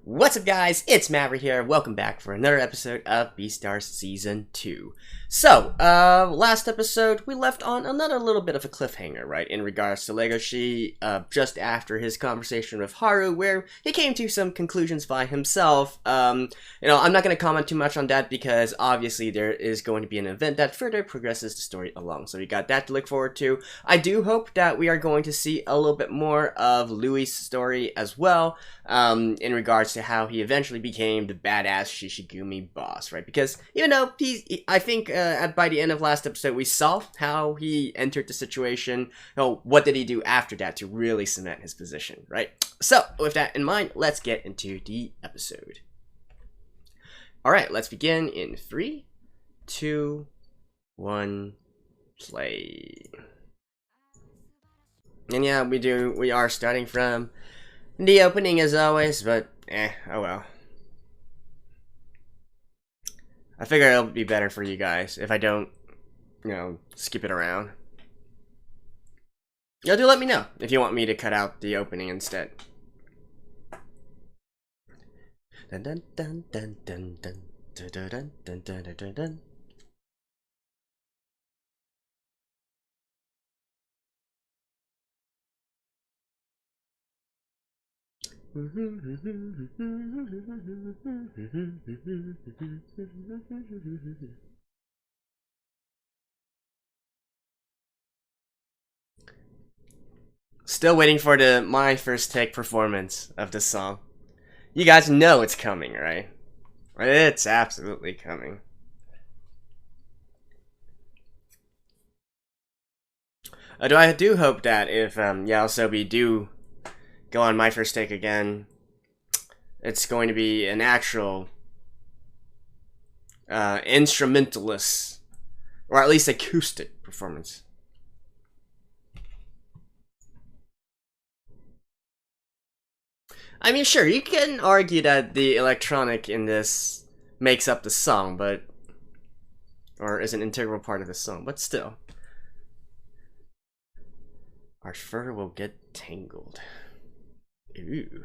What's up, guys? It's Maverick here. Welcome back for another episode of BEASTARS Season 2. So, last episode, we left on another little bit of a cliffhanger, right, in regards to Legosi, just after his conversation with Haru, where he came to some conclusions by himself. I'm not going to comment too much on that because, obviously, there is going to be an event that further progresses the story along, so we got that to look forward to. I do hope that we are going to see a little bit more of Louis' story as well, in regards to how he eventually became the badass Shishigumi boss, right? Because even though I think by the end of last episode we saw how he entered the situation. What did he do after that to really cement his position, right? So with that in mind, let's get into the episode. All right, let's begin in 3, 2, 1, play. And yeah, we are starting from the opening as always, but oh well. I figure it'll be better for you guys if I don't, skip it around. Y'all do let me know if you want me to cut out the opening instead. Dun dun dun dun dun dun dun dun dun dun dun dun. Still waiting for my first take performance of this song. You guys know it's coming, right? It's absolutely coming. I do hope that if Yaosobi do go on my first take again, it's going to be an actual instrumentalist, or at least acoustic performance. I mean, sure, you can argue that the electronic in this makes up the song, or is an integral part of the song, but still. Our fur will get tangled. Ooh.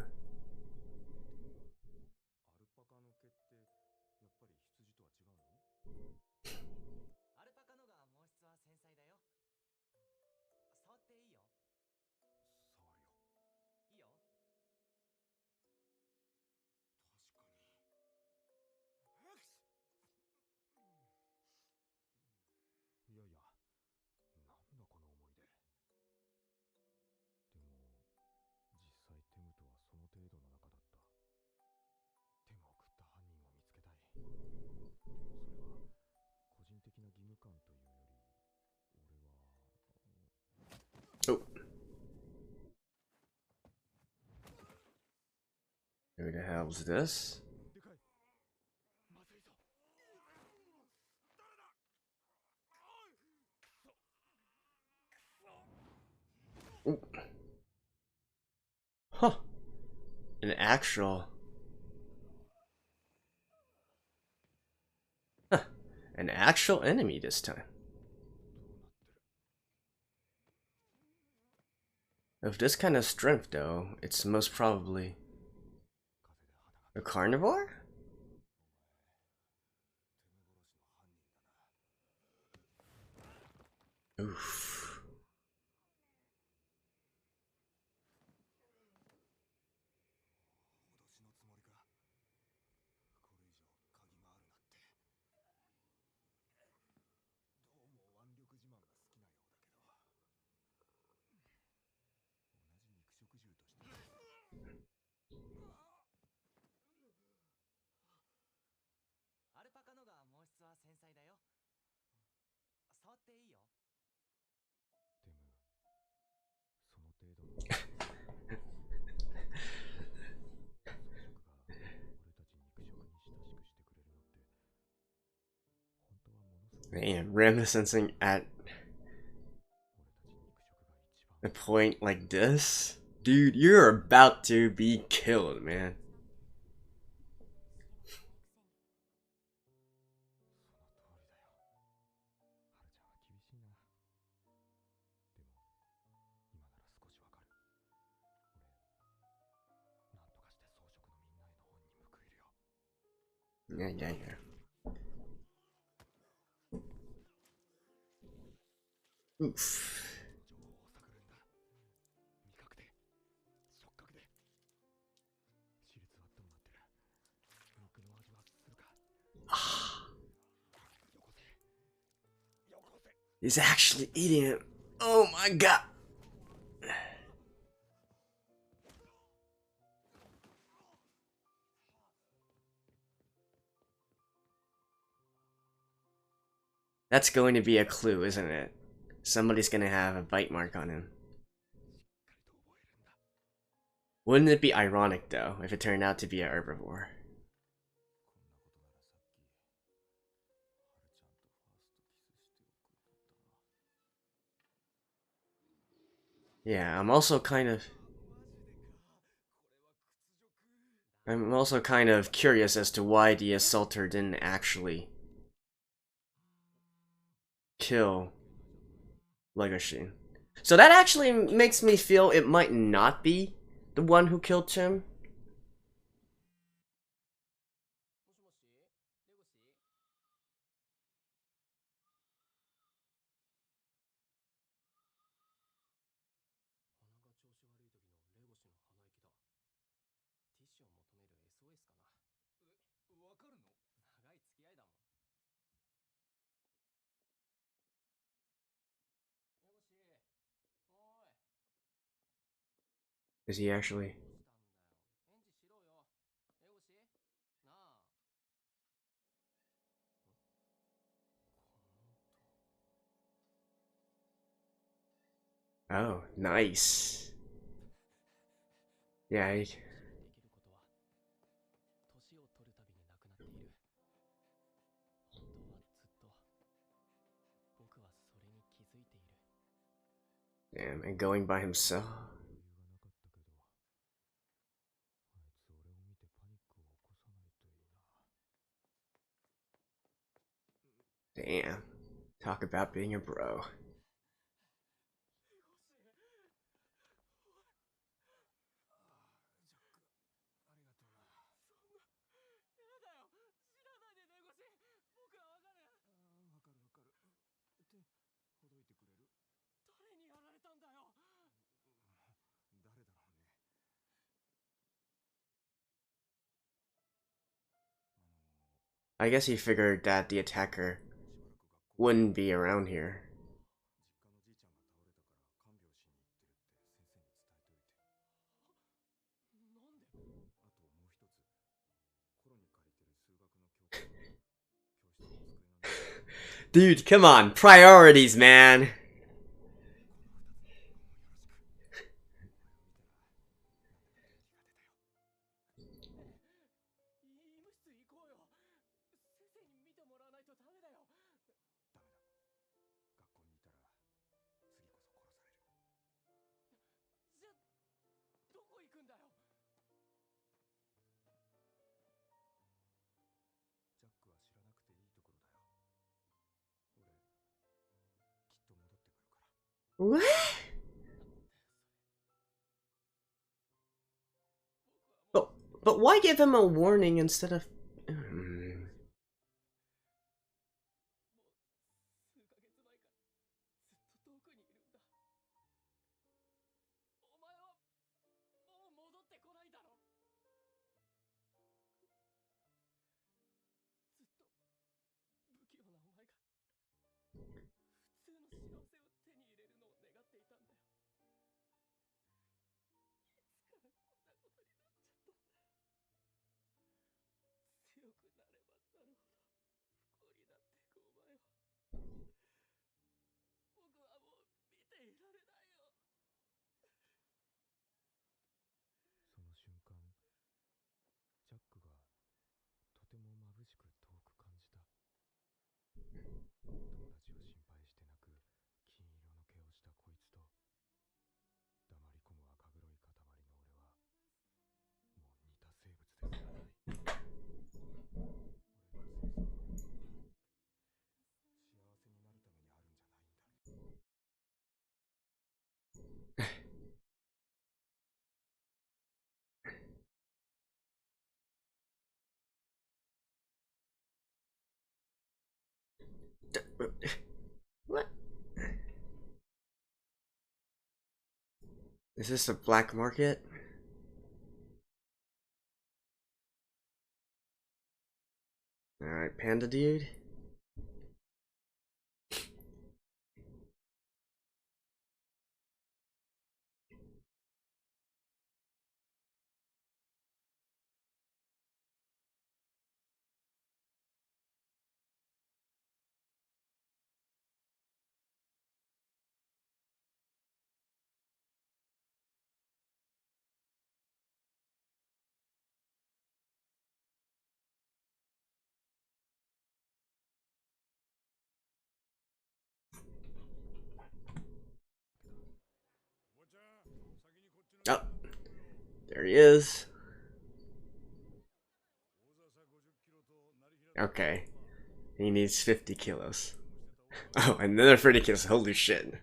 Oh. Who the hell's this? Ooh. Huh. An actual... Huh. An actual enemy this time. With this kind of strength, though, it's most probably a carnivore? Oof. Man, reminiscing at a point like this? Dude, you're about to be killed, man. Yeah, yeah, yeah. Oof. He's actually eating it. Oh my god. That's going to be a clue, isn't it? Somebody's gonna have a bite mark on him. Wouldn't it be ironic, though, if it turned out to be a herbivore? Yeah, I'm also kind of curious as to why the assaulter didn't actually kill Legosi. So that actually makes me feel it might not be the one who killed Tim. Is he actually? Oh, nice. Yeah, damn, and going by himself. Damn. Talk about being a bro. I guess he figured that the attacker wouldn't be around here. Dude, come on. Priorities, man. What? But, but why give him a warning instead of... What? Is this a black market? Alright, Panda Dude. Oh, there he is. Okay, he needs 50 kilos. Oh, another 30 kilos. Holy shit.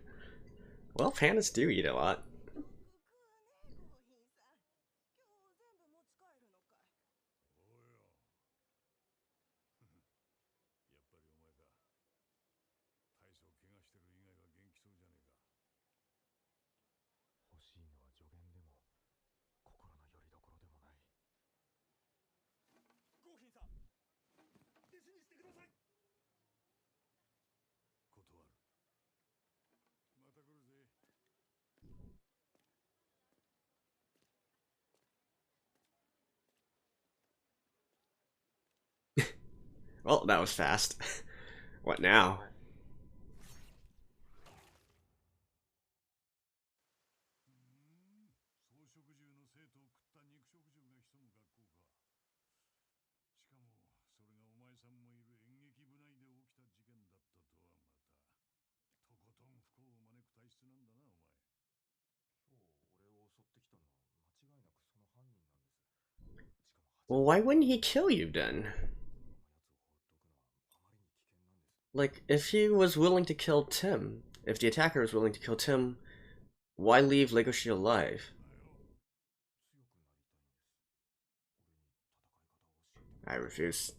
Well, pandas do eat a lot. Well, that was fast. What now? Well, why wouldn't he kill you then? Like, if he was willing to kill Tim, if the attacker was willing to kill Tim, why leave Legoshi alive? I refuse.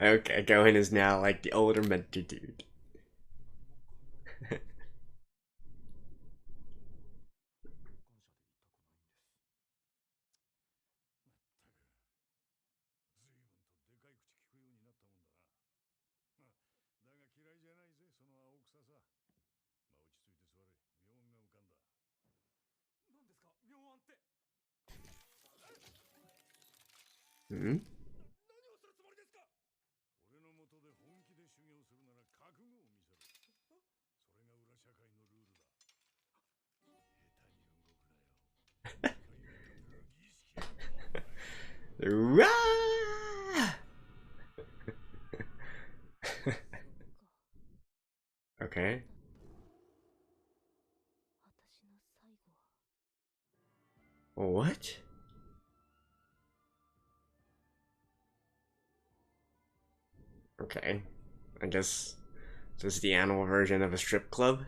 Okay, Gohan is now like the older mentor dude. Hmm? Okay. What? Okay. I guess this is the animal version of a strip club.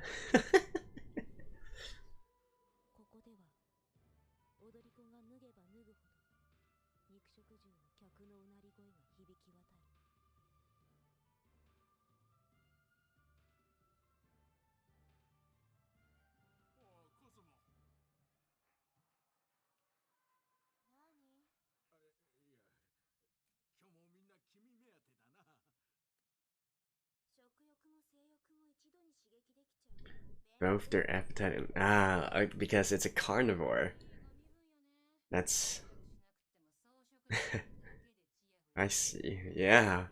Both their appetite and because it's a carnivore. That's I see. Yeah.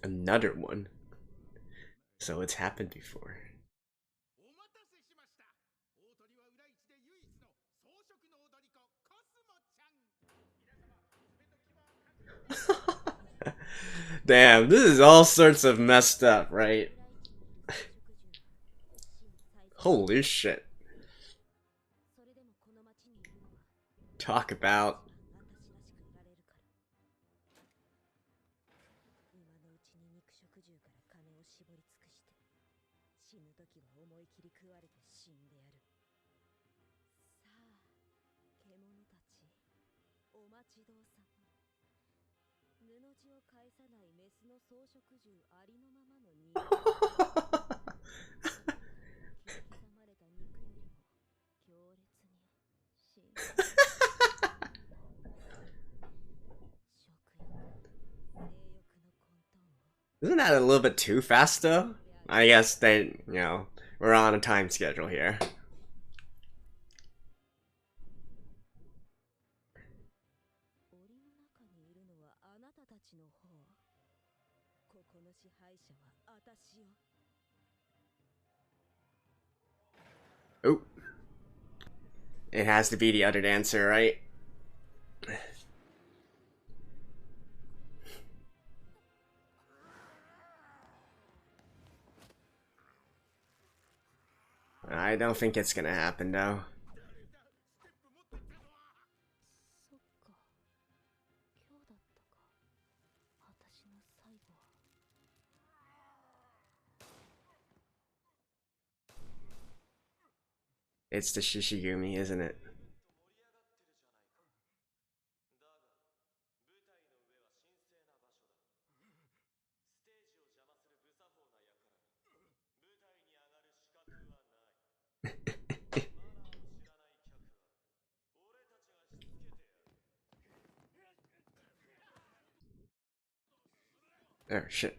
Another one. So it's happened before. Damn, this is all sorts of messed up, right? Holy shit. Talk about. Isn't that a little bit too fast though? I guess they, we're on a time schedule here. Oh. It has to be the other dancer, right? I don't think it's gonna happen though. It's the Shishigumi, isn't it? Oh shit.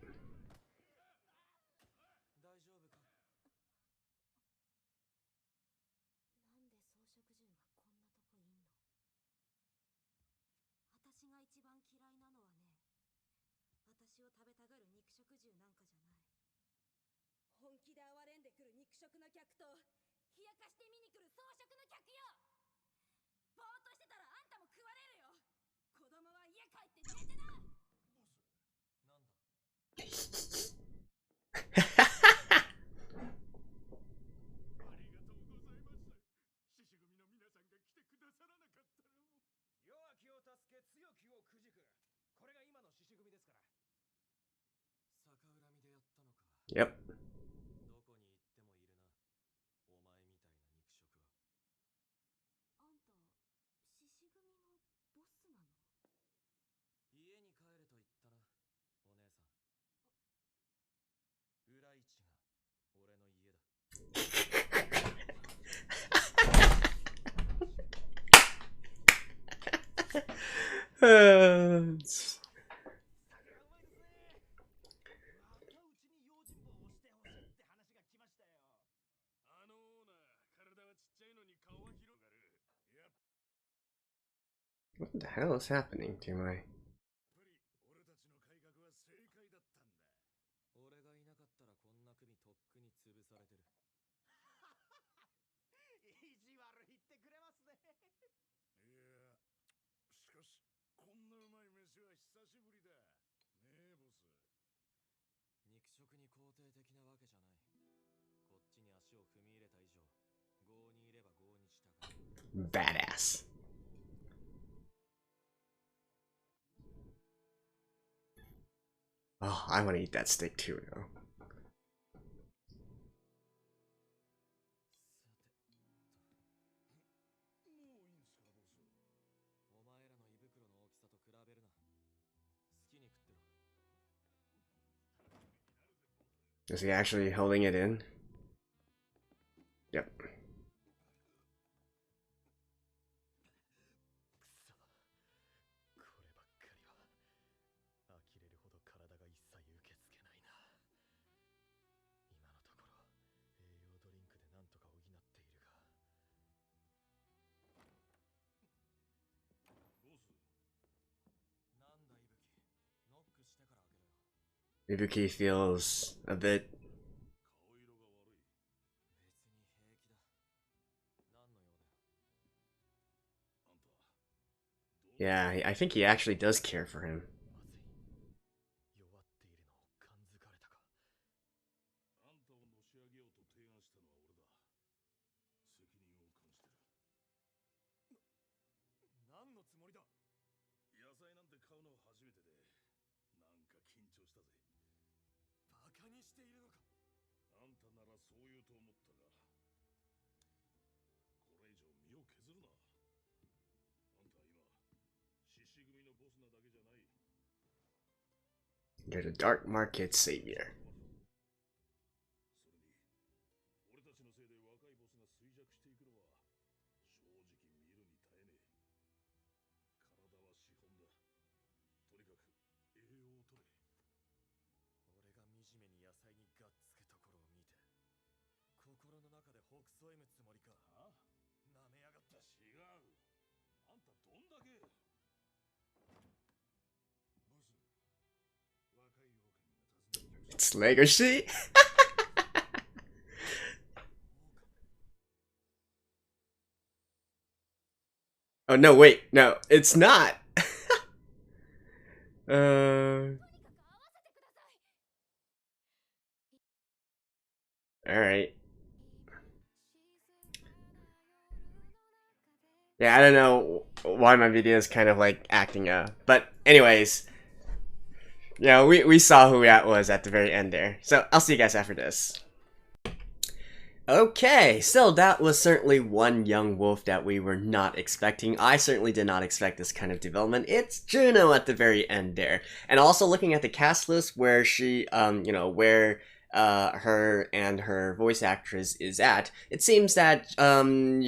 Yep. What the hell is happening to my... Badass. Oh, I want to eat that steak too, though. Is he actually holding it in? Yep. Ibuki feels a bit... Yeah, I think he actually does care for him. You're the dark market savior. It's Legosi. Oh no, wait, no, it's not. Alright. Yeah, I don't know why my video is kind of like acting up. But anyways, yeah, we saw who that was at the very end there. So I'll see you guys after this. Okay, so that was certainly one young wolf that we were not expecting. I certainly did not expect this kind of development. It's Juno at the very end there. And also looking at the cast list where she, where her and her voice actress is at, it seems that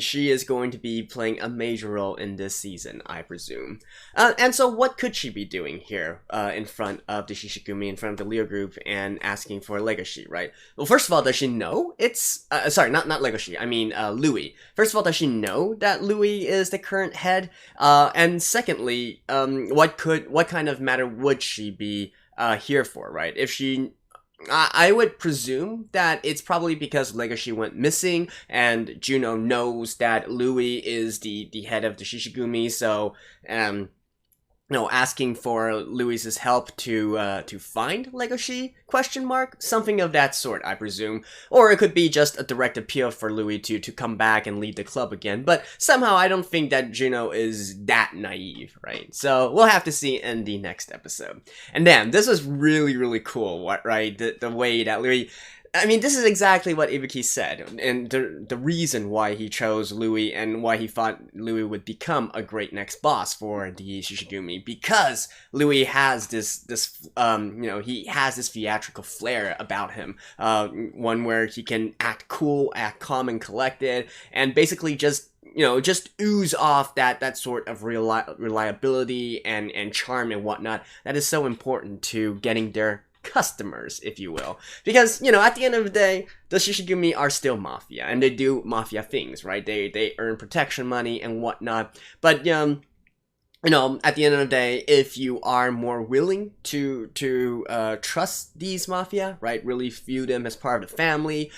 she is going to be playing a major role in this season, I presume. And so what could she be doing here in front of the Shishigumi, in front of the Leo group, and asking for Legoshi, right? Well, first of all, does she know it's... sorry, not Legoshi, I mean Louis. First of all, does she know that Louis is the current head? And secondly, what kind of matter would she be here for, right? If she... I would presume that it's probably because Legoshi went missing, and Juno knows that Louis is the head of the Shishigumi, so asking for Louis's help to find Legoshi? Question mark? Something of that sort, I presume. Or it could be just a direct appeal for Louis to come back and lead the club again. But somehow I don't think that Juno is that naive, right? So we'll have to see in the next episode. And then this is really, really cool, right? The way that Louis... I mean, this is exactly what Ibuki said, and the reason why he chose Louis and why he thought Louis would become a great next boss for the Shishigumi, because Louis has this he has this theatrical flair about him, one where he can act cool, act calm and collected, and basically just ooze off that sort of reliability and charm and whatnot that is so important to getting their customers, if you will. Because, at the end of the day, the Shishigumi are still mafia, and they do mafia things, right? They earn protection money and whatnot. But, at the end of the day, if you are more willing to trust these mafia, right? Really view them as part of the family,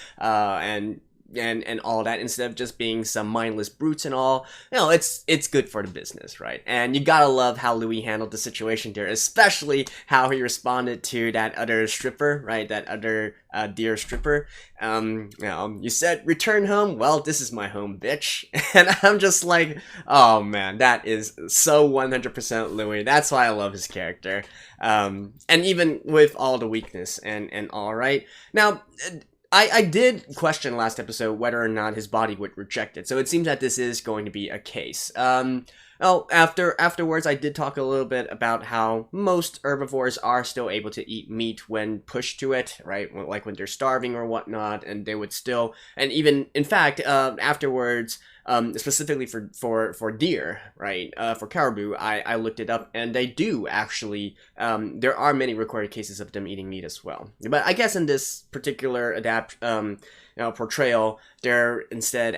and all that, instead of just being some mindless brutes and all, it's good for the business, right? And you gotta love how Louis handled the situation there, especially how he responded to that other stripper, right? That other dear stripper. You said return home. Well, this is my home, bitch. And I'm just like, oh man, that is so 100% Louis. That's why I love his character. And even with all the weakness and all, right? Now, I did question last episode whether or not his body would reject it, so it seems that this is going to be a case. Well, afterwards, I did talk a little bit about how most herbivores are still able to eat meat when pushed to it, right? Like when they're starving or whatnot, and they would still, and even in fact, afterwards, specifically for deer, right? For caribou, I looked it up, and they do actually. There are many recorded cases of them eating meat as well. But I guess in this particular portrayal, they're instead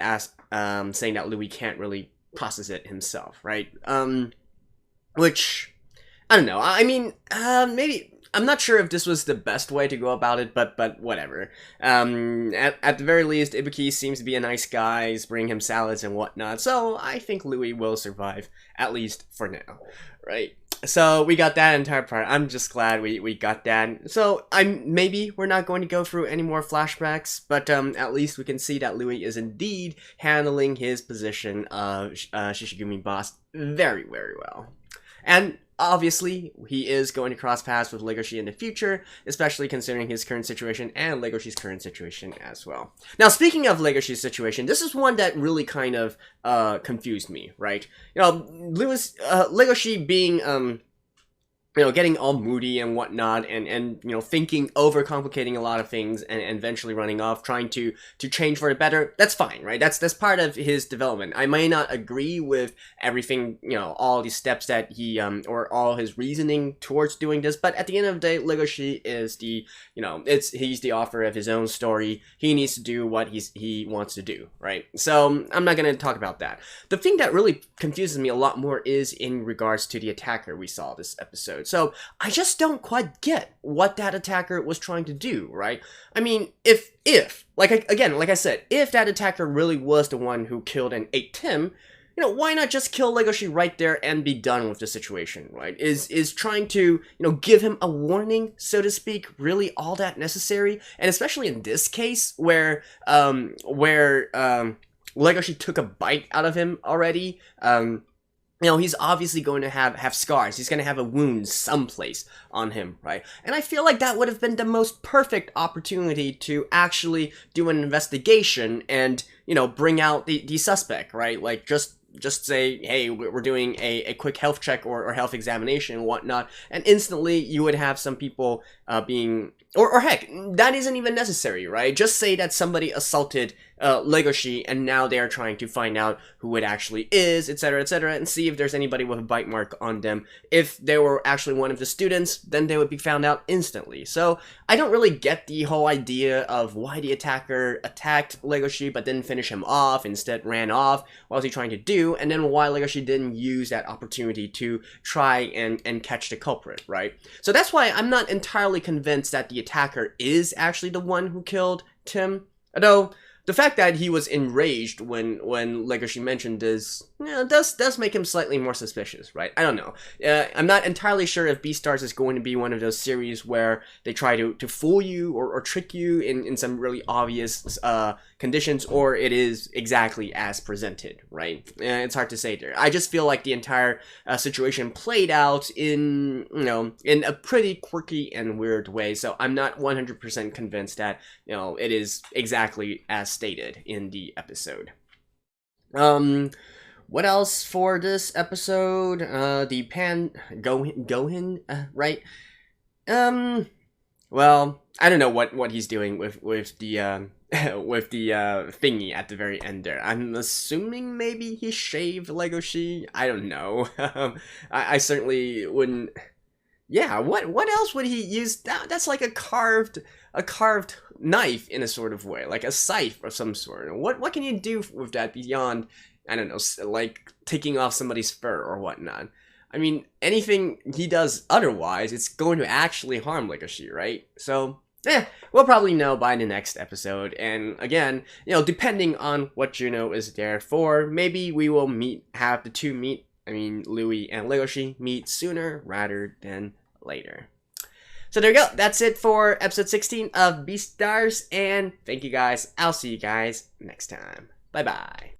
saying that Louis can't really process it himself, right? Which I don't know. I mean, maybe I'm not sure if this was the best way to go about it, but whatever. At the very least, Ibuki seems to be a nice guy. He's bringing him salads and whatnot, so I think Louis will survive, at least for now, right? So we got that entire part. I'm just glad we got that. So maybe we're not going to go through any more flashbacks, but at least we can see that Louis is indeed handling his position of Shishigumi boss very, very well. And obviously, he is going to cross paths with Legoshi in the future, especially considering his current situation and Legoshi's current situation as well. Now, speaking of Legoshi's situation, this is one that really kind of confused me, right? You know, Legoshi being getting all moody and whatnot, and thinking, overcomplicating a lot of things, and eventually running off, trying to change for the better. That's fine, right? That's part of his development. I may not agree with everything, all these steps that he, or all his reasoning towards doing this, but at the end of the day, Legoshi is he's the author of his own story. He needs to do what he wants to do, right? So, I'm not gonna talk about that. The thing that really confuses me a lot more is in regards to the attacker we saw this episode. So I just don't quite get what that attacker was trying to do, right? I mean, if like I said, if that attacker really was the one who killed and ate Tim, why not just kill Legoshi right there and be done with the situation, right? Is trying to, give him a warning, so to speak, really all that necessary? And especially in this case where Legoshi took a bite out of him already, he's obviously going to have scars. He's going to have a wound someplace on him, right? And I feel like that would have been the most perfect opportunity to actually do an investigation and, bring out the suspect, right? Like, just say, hey, we're doing a quick health check or health examination and whatnot, and instantly you would have some people or heck, that isn't even necessary, right? Just say that somebody assaulted Legoshi, and now they are trying to find out who it actually is, etc., and see if there's anybody with a bite mark on them. If they were actually one of the students, then they would be found out instantly. So I don't really get the whole idea of why the attacker attacked Legoshi but didn't finish him off, instead ran off. What was he trying to do? And then why Legoshi didn't use that opportunity to try and catch the culprit, right? So that's why I'm not entirely convinced that the attacker is actually the one who killed Tim. Although the fact that he was enraged when Legoshi mentioned this, does make him slightly more suspicious, right? I don't know. I'm not entirely sure if BEASTARS is going to be one of those series where they try to fool you or trick you in some really obvious conditions, or it is exactly as presented, right? It's hard to say there. I just feel like the entire situation played out in a pretty quirky and weird way, so I'm not 100% convinced that, it is exactly as stated in the episode. What else for this episode? The Gohin, right? Well, I don't know what he's doing with the with the thingy at the very end there. I'm assuming maybe he shaved Legoshi. I don't know. I certainly wouldn't. Yeah, what else would he use? That's like a carved knife in a sort of way, like a scythe of some sort. What can you do with that beyond, I don't know, like taking off somebody's fur or whatnot? I mean, anything he does otherwise, it's going to actually harm Legoshi, right? So, we'll probably know by the next episode. And again, depending on what Juno is there for, maybe we will have the two meet. I mean, Louis and Legoshi meet sooner rather than later. So there you go. That's it for episode 16 of BEASTARS, and thank you guys. I'll see you guys next time. Bye-bye.